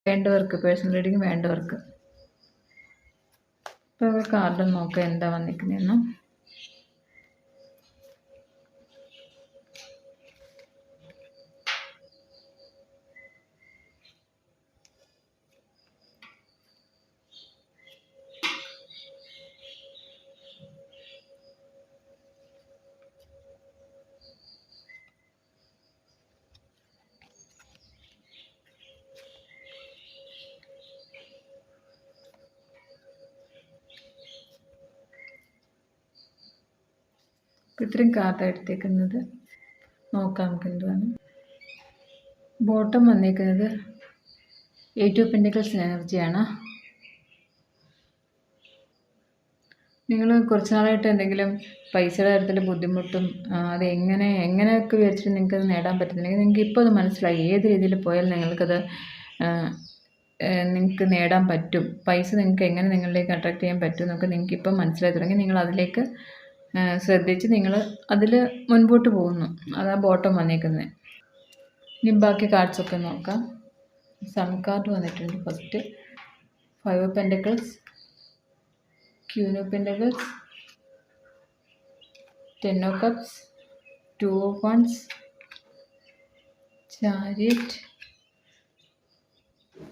വേണ്ടവർക്ക് personal reading വേണ്ടവർക്ക്. ഇപ്പോൾ കാർഡ് നോക്കാം എന്താ വന്നിരിക്കുന്നതെന്ന്. ഇത്രയും കാർഡ് എടുത്തേക്കുന്നത് നോക്കാം നമുക്ക് എന്തുവാണ്. ബോട്ടം വന്നിരിക്കുന്നത് 8 ഓഫ് പെൻറ്റക്കിൾസ് എനർജിയാണ്. നിങ്ങൾ കുറച്ച് നാളായിട്ട് എന്തെങ്കിലും പൈസയുടെ കാര്യത്തിൽ ബുദ്ധിമുട്ടും അത് എങ്ങനെയൊക്കെ വിചാരിച്ചിട്ട് നിങ്ങൾക്കത് നേടാൻ പറ്റുന്നില്ലെങ്കിൽ നിങ്ങൾക്ക് ഇപ്പോൾ അത് മനസ്സിലായി. ഏത് രീതിയിൽ പോയാൽ നിങ്ങൾക്ക് നേടാൻ പറ്റും, പൈസ നിങ്ങൾക്ക് എങ്ങനെ നിങ്ങളിലേക്ക് അട്രാക്റ്റ് ചെയ്യാൻ പറ്റും എന്നൊക്കെ നിങ്ങൾക്ക് ഇപ്പം മനസ്സിലായി തുടങ്ങി. നിങ്ങൾ അതിലേക്ക് ശ്രദ്ധിച്ച് നിങ്ങൾ അതിൽ മുൻപോട്ട് പോകുന്നു. അതാ ബോട്ടം വന്നിരിക്കുന്നത്. ഇനി ബാക്കി കാർഡ്സൊക്കെ നോക്കാം. സൺ കാർഡ് വന്നിട്ടുണ്ട്. First 5 of pentacles, Queen of Pentacles, 10 of Cups, 2 of Wands, Chariot,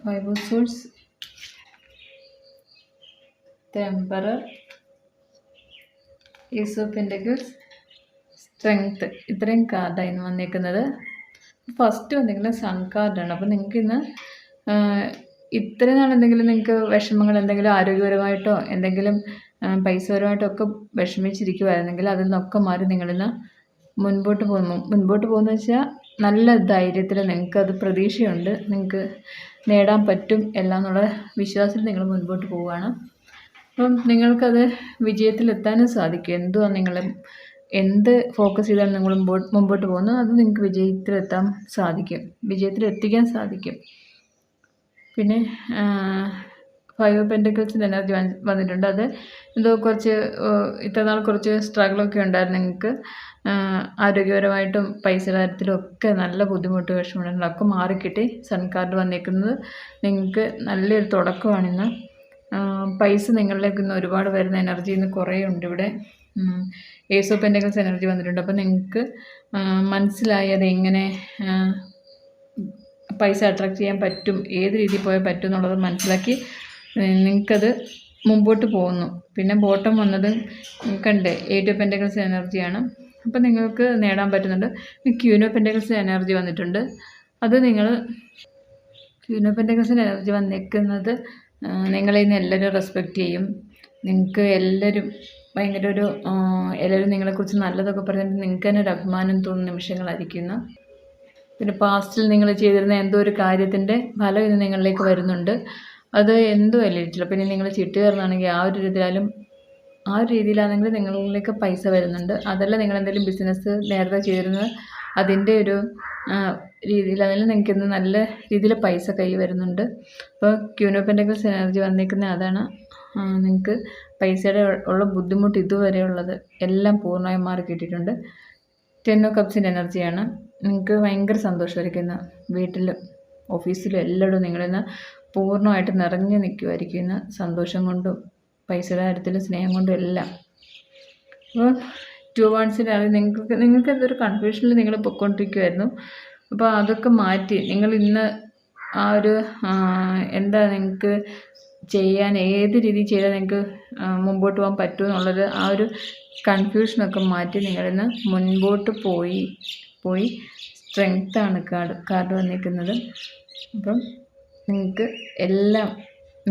5 of Swords, the Emperor, Ace of Pentacles, Strength. ഇത്രയും കാർഡായിരുന്നു വന്നേക്കുന്നത്. ഫസ്റ്റ് വന്നിരിക്കുന്നത് സൺ കാർഡാണ്. അപ്പോൾ നിങ്ങൾക്ക് ഇന്ന് ഇത്രയും നാൾ എന്തെങ്കിലും നിങ്ങൾക്ക് വിഷമങ്ങൾ, എന്തെങ്കിലും ആരോഗ്യപരമായിട്ടോ എന്തെങ്കിലും പൈസപരമായിട്ടോ ഒക്കെ വിഷമിച്ചിരിക്കുമായിരുന്നെങ്കിൽ അതിൽ നിന്നൊക്കെ മാറി നിങ്ങളിന്ന് മുൻപോട്ട് പോകുന്നു വെച്ചാൽ നല്ല ധൈര്യത്തിൽ നിങ്ങൾക്കത് പ്രതീക്ഷയുണ്ട്, നിങ്ങൾക്ക് നേടാൻ പറ്റും എല്ലാം എന്നുള്ള വിശ്വാസത്തിൽ നിങ്ങൾ മുൻപോട്ട് പോവുകയാണ്. അപ്പം നിങ്ങൾക്കത് വിജയത്തിലെത്താനും സാധിക്കും. എന്ത് ഫോക്കസ് ചെയ്താലും നിങ്ങൾ മുമ്പോട്ട് പോകുന്നു, അത് നിങ്ങൾക്ക് വിജയത്തിലെത്തിക്കാൻ സാധിക്കും. പിന്നെ 5 ഓഫ് പെൻറ്റക്കിൾസിൻ്റെ എനർജി വന്നിട്ടുണ്ട്. അത് എന്തോ ഇത്ര നാൾ കുറച്ച് സ്ട്രഗിളൊക്കെ ഉണ്ടായിരുന്നു നിങ്ങൾക്ക്. ആരോഗ്യപരമായിട്ടും പൈസ കാര്യത്തിലും ഒക്കെ നല്ല ബുദ്ധിമുട്ട് വിഷമമുണ്ടായിരുന്നു. ഒക്കെ മാറിക്കിട്ടി. സൺ കാർഡ് വന്നിരിക്കുന്നത് നിങ്ങൾക്ക് നല്ലൊരു തുടക്കമാണിന്ന്. പൈസ നിങ്ങളിലേക്ക് ഇന്ന് ഒരുപാട് വരുന്ന എനർജി ഇന്ന് കുറേ ഉണ്ട് ഇവിടെ. ഏസ് ഓഫ് പെൻറ്റക്കിൾസ് എനർജി വന്നിട്ടുണ്ട്. അപ്പോൾ നിങ്ങൾക്ക് മനസ്സിലായി അതെങ്ങനെ പൈസ അട്രാക്റ്റ് ചെയ്യാൻ പറ്റും, ഏത് രീതിയിൽ പോയാൽ പറ്റും എന്നുള്ളത് മനസ്സിലാക്കി നിങ്ങൾക്കത് മുമ്പോട്ട് പോകുന്നു. പിന്നെ ബോട്ടം വന്നത് കണ്ടേ 8 ഓഫ് പെൻറ്റക്കിൾസ് എനർജിയാണ്. അപ്പോൾ നിങ്ങൾക്ക് നേടാൻ പറ്റുന്നുണ്ട്. ക്വീൻ ഓഫ് പെൻറ്റക്കിൾസ് എനർജി വന്നിട്ടുണ്ട്. അത് ക്വീൻ ഓഫ് പെൻറ്റക്കിൾസിൻ്റെ എനർജി വന്നിരിക്കുന്നത് നിങ്ങളെ ഇന്ന് എല്ലാവരും റെസ്പെക്റ്റ് ചെയ്യും. നിങ്ങൾക്ക് എല്ലാവരും എല്ലാവരും നിങ്ങളെക്കുറിച്ച് നല്ലതൊക്കെ പറഞ്ഞിട്ട് നിങ്ങൾക്ക് തന്നെ ഒരു അഭിമാനം തോന്നുന്ന നിമിഷങ്ങളായിരിക്കുന്നു. പിന്നെ പാസ്റ്റിൽ നിങ്ങൾ ചെയ്തിരുന്ന എന്തോ ഒരു കാര്യത്തിൻ്റെ ഫലം ഇന്ന് നിങ്ങളിലേക്ക് വരുന്നുണ്ട്. അത് എന്തോ അല്ലേ, ചിലപ്പോൾ ഇനി നിങ്ങൾ ചിട്ടി ചേർന്നാണെങ്കിൽ ആ ഒരു രീതിയിലാണെങ്കിൽ നിങ്ങളിലേക്ക് പൈസ വരുന്നുണ്ട്. അതല്ല നിങ്ങൾ എന്തെങ്കിലും ബിസിനസ് നേരത്തെ ചെയ്തിരുന്നത് അതിൻ്റെ ഒരു രീതിയിലാണെങ്കിലും നിങ്ങൾക്ക് ഇന്ന് നല്ല രീതിയിൽ പൈസ കൈ വരുന്നുണ്ട്. അപ്പോൾ ക്വീൻ ഓഫ് പെൻറ്റക്കിൾസ് എനർജി വന്നിരിക്കുന്നത് അതാണ്. നിങ്ങൾക്ക് പൈസയുടെ ഉള്ള ബുദ്ധിമുട്ട് ഇതുവരെയുള്ളത് എല്ലാം പൂർണ്ണമായും മാറി കിട്ടിയിട്ടുണ്ട്. 10 ഓഫ് കപ്സിൻ്റെ എനർജിയാണ്. നിങ്ങൾക്ക് ഭയങ്കര സന്തോഷമായിരിക്കുന്ന വീട്ടിലും ഓഫീസിലും എല്ലായിടും നിങ്ങളിന്ന് പൂർണ്ണമായിട്ട് നിറഞ്ഞു നിൽക്കുമായിരിക്കും ഇന്ന്, സന്തോഷം കൊണ്ടും പൈസയുടെ കാര്യത്തിലും സ്നേഹം കൊണ്ടും എല്ലാം. അപ്പോൾ 2 വാൺസിൻ്റെ നിങ്ങൾക്ക് എന്തൊരു കൺഫ്യൂഷനിൽ നിങ്ങൾ പൊയ്ക്കൊണ്ടിരിക്കുമായിരുന്നു. അപ്പോൾ അതൊക്കെ മാറ്റി നിങ്ങൾ ഇന്ന് ആ ഒരു എന്താ നിങ്ങൾക്ക് ചെയ്യാൻ, ഏത് രീതിയിൽ ചെയ്താൽ നിങ്ങൾക്ക് മുമ്പോട്ട് പോകാൻ പറ്റുമെന്നുള്ളത് ആ ഒരു കൺഫ്യൂഷനൊക്കെ മാറ്റി നിങ്ങളിന്ന് മുൻപോട്ട് പോയി സ്ട്രെങ്ത്താണ് കാർഡ് വന്നിരിക്കുന്നത്. അപ്പം നിങ്ങൾക്ക് എല്ലാം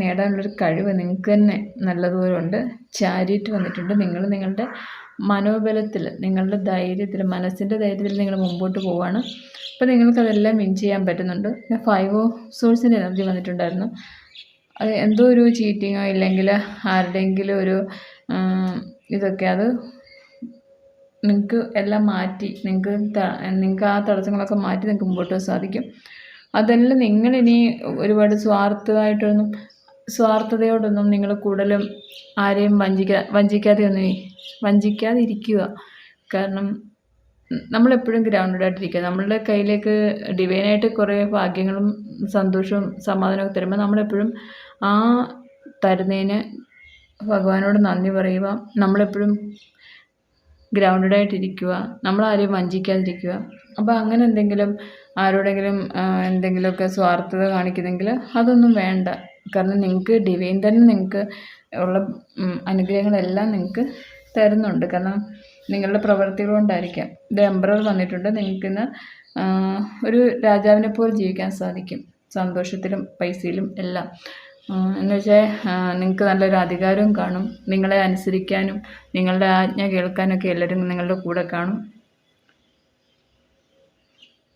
നേടാനുള്ളൊരു കഴിവ് നിങ്ങൾക്ക് തന്നെ നല്ലതുപോലെ ഉണ്ട്. ചാരിറ്റ് വന്നിട്ടുണ്ട്. നിങ്ങൾ നിങ്ങളുടെ മനോബലത്തിൽ, നിങ്ങളുടെ ധൈര്യത്തിൽ, മനസ്സിൻ്റെ ധൈര്യത്തിൽ നിങ്ങൾ മുമ്പോട്ട് പോവുകയാണ്. അപ്പോൾ നിങ്ങൾക്കതെല്ലാം വിൻ ചെയ്യാൻ പറ്റുന്നുണ്ട്. 5 ഓഫ് സോഴ്സിൻ്റെ എനർജി വന്നിട്ടുണ്ടായിരുന്നു. അത് എന്തോ ഒരു ചീറ്റിങ്ങോ ഇല്ലെങ്കിൽ ആരുടെയെങ്കിലും ഒരു ഇതൊക്കെ അത് നിങ്ങൾക്ക് എല്ലാം മാറ്റി നിങ്ങൾക്ക് ആ തടസ്സങ്ങളൊക്കെ മാറ്റി നിങ്ങൾക്ക് മുമ്പോട്ട് പോകാൻ സാധിക്കും. അതെല്ലാം നിങ്ങളിനി ഒരുപാട് സ്വാർത്ഥതയോടൊന്നും നിങ്ങൾ കൂടുതലും ആരെയും വഞ്ചിക്കാതിരിക്കുക. കാരണം നമ്മളെപ്പോഴും ഗ്രൗണ്ടഡ് ആയിട്ടിരിക്കുക. നമ്മളുടെ കയ്യിലേക്ക് ഡിവൈനായിട്ട് കുറേ ഭാഗ്യങ്ങളും സന്തോഷവും സമാധാനമൊക്കെ തരുമ്പോൾ നമ്മളെപ്പോഴും ആ തരുന്നതിന് ഭഗവാനോട് നന്ദി പറയുക. നമ്മളെപ്പോഴും ഗ്രൗണ്ടഡ് ആയിട്ടിരിക്കുക. നമ്മളാരെയും വഞ്ചിക്കാതിരിക്കുക. അപ്പോൾ അങ്ങനെ എന്തെങ്കിലും ആരോടെങ്കിലും എന്തെങ്കിലുമൊക്കെ സ്വാർത്ഥത കാണിക്കുന്നെങ്കിൽ അതൊന്നും വേണ്ട. കാരണം നിങ്ങൾക്ക് ഡിവൈൻ തന്നെ നിങ്ങൾക്ക് ഉള്ള അനുഗ്രഹങ്ങളെല്ലാം നിങ്ങൾക്ക് തരുന്നുണ്ട്. കാരണം നിങ്ങളുടെ പ്രവൃത്തികൾ കൊണ്ടായിരിക്കാം. ഇത് എംപറർ വന്നിട്ടുണ്ട്. നിങ്ങൾക്കിന്ന് ഒരു രാജാവിനെ പോലെ ജീവിക്കാൻ സാധിക്കും. സന്തോഷത്തിലും പൈസയിലും എല്ലാം. എന്ന് വെച്ചാൽ നിങ്ങൾക്ക് നല്ലൊരു അധികാരവും കാണും. നിങ്ങളെ അനുസരിക്കാനും നിങ്ങളുടെ ആജ്ഞ കേൾക്കാനൊക്കെ എല്ലാവരും നിങ്ങളുടെ കൂടെ കാണും.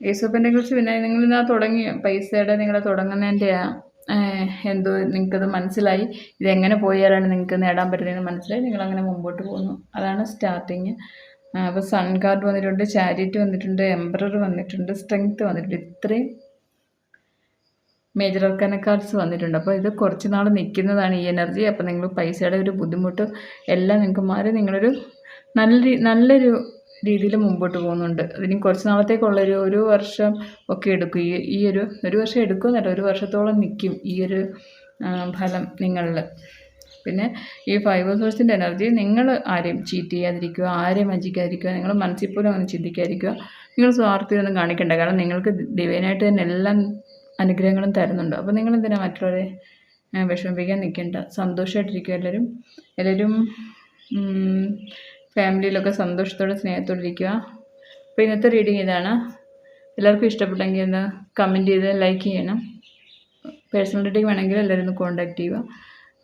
യേശുപ്പനെ കുറിച്ച് പിന്നെ നിങ്ങളിന്നാ തുടങ്ങി പൈസയുടെ നിങ്ങൾ തുടങ്ങുന്നതിൻ്റെ എന്തോ നിങ്ങൾക്കത് മനസ്സിലായി. ഇതെങ്ങനെ പോയാലാണ് നിങ്ങൾക്ക് നേടാൻ പറ്റുന്നതെന്ന് മനസ്സിലായി. നിങ്ങളങ്ങനെ മുമ്പോട്ട് പോകുന്നു. അതാണ് സ്റ്റാർട്ടിങ്. അപ്പോൾ സൺ കാർഡ് വന്നിട്ടുണ്ട്, ചാരിറ്റി വന്നിട്ടുണ്ട്, എംപറർ വന്നിട്ടുണ്ട്, സ്ട്രെങ്ത് വന്നിട്ടുണ്ട്. ഇത്രയും മേജർ ആർക്കാന കാർഡ്സ് വന്നിട്ടുണ്ട്. അപ്പോൾ ഇത് കുറച്ച് നാൾ നിൽക്കുന്നതാണ് ഈ എനർജി. അപ്പോൾ നിങ്ങൾ പൈസയുടെ ഒരു ബുദ്ധിമുട്ടും എല്ലാം നിങ്ങൾക്ക് മാറി നിങ്ങളൊരു നല്ലൊരു രീതിയിൽ മുമ്പോട്ട് പോകുന്നുണ്ട്. അതിന് കുറച്ച് നാളത്തേക്കുള്ളൊരു 1 വർഷം ഒക്കെ എടുക്കും. ഈ ഒരു വർഷം എടുക്കുമെന്നല്ല, 1 വർഷത്തോളം നിൽക്കും ഈ ഒരു ഫലം നിങ്ങളിൽ. പിന്നെ ഈ 5 ഹവേഴ്സിൻ്റെ എനർജി, നിങ്ങൾ ആരെയും ചീറ്റ് ചെയ്യാതിരിക്കുക, ആരെയും വഞ്ചിക്കാതിരിക്കുക, നിങ്ങൾ മനസ്സിൽ പോലും അങ്ങനെ ചിന്തിക്കാതിരിക്കുക. നിങ്ങൾ സ്വാർത്ഥിയൊന്നും കാണിക്കേണ്ട. കാരണം നിങ്ങൾക്ക് ഡിവൈനായിട്ട് തന്നെ എല്ലാം അനുഗ്രഹങ്ങളും തരുന്നുണ്ട്. അപ്പോൾ നിങ്ങളെന്തിനാ മറ്റുള്ളവരെ വിഷമിപ്പിക്കാൻ നിൽക്കേണ്ട. സന്തോഷമായിട്ടിരിക്കുക. എല്ലാവരും ഫാമിലിയിലൊക്കെ സന്തോഷത്തോടെ സ്നേഹത്തോടെ ഇരിക്കുക. അപ്പോൾ ഇന്നത്തെ റീഡിങ് ഇതാണ്. എല്ലാവർക്കും ഇഷ്ടപ്പെട്ടെങ്കിൽ ഒന്ന് കമൻറ്റ് ചെയ്ത് ലൈക്ക് ചെയ്യണം. പേഴ്സണൽ റീഡിങ് വേണമെങ്കിൽ എല്ലാവരും ഒന്ന് കോൺടാക്റ്റ് ചെയ്യുക.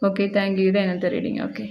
Okay, thank you. ഇത് ഇന്നത്തെ റീഡിങ്. ഓക്കെ.